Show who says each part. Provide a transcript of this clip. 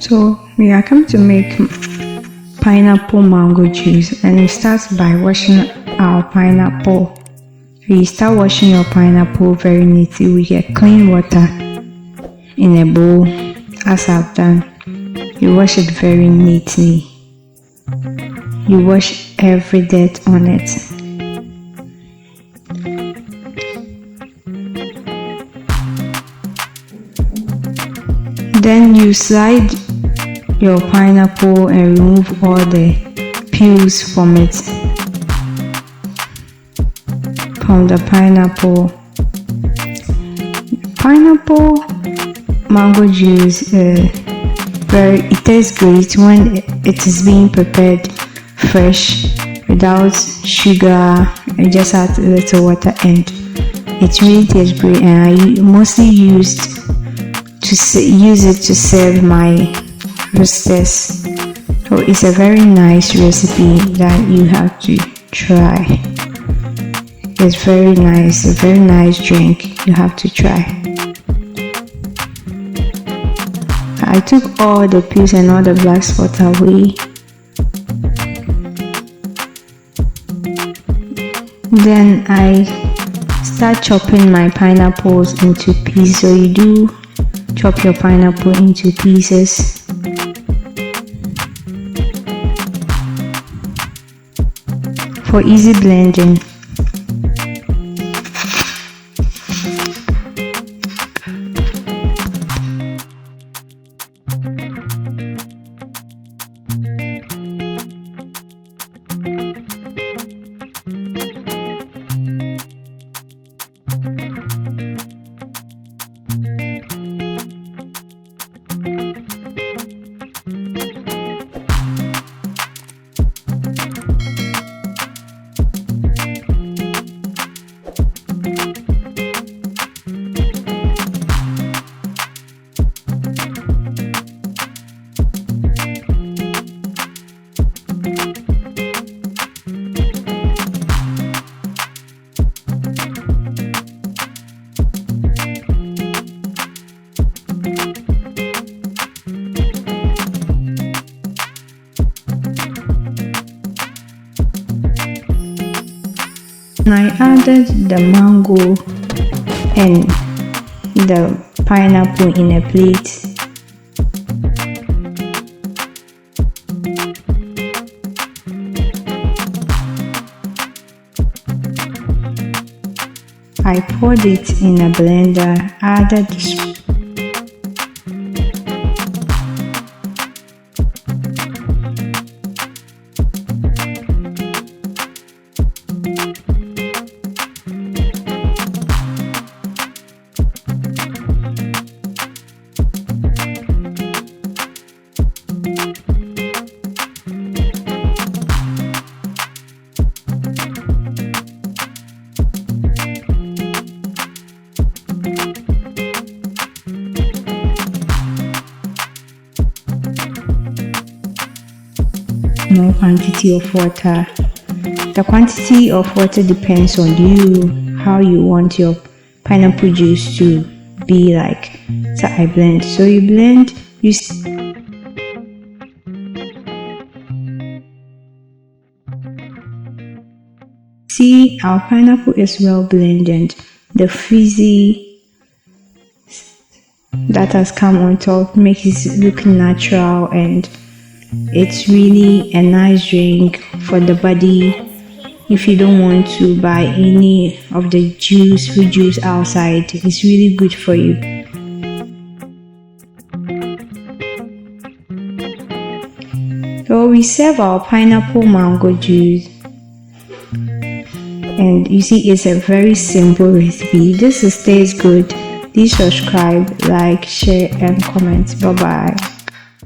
Speaker 1: So we are coming to make pineapple mango juice, and we start by washing our pineapple. You start washing your pineapple very neatly with a clean water in a bowl, as I've done. You wash it very neatly. You wash every dirt on it. Then you slide your pineapple and remove all the peels from it, from the pineapple. Pineapple mango juice, it tastes great when it is being prepared fresh without sugar. I just add a little water and it really tastes great, and I mostly use it to serve my roasters. So it's a very nice recipe that you have to try. It's very nice, a very nice drink. You have to try. I took all the peels and all the black spots away. Then I start chopping my pineapples into pieces. So you do chop your pineapple into pieces. For easy blending. I added the mango and the pineapple in a plate. I poured it in a blender, added small quantity of water. The quantity of water depends on you, how you want your pineapple juice to be like. So I blend. So you blend, see our pineapple is well blended. The fizzy that has come on top makes it look natural, and it's really a nice drink for the body. If you don't want to buy any of the fruit juice outside, it's really good for you. So we serve our pineapple mango juice, and you see it's a very simple recipe. This tastes good. Please subscribe, like, share and comment. Bye bye.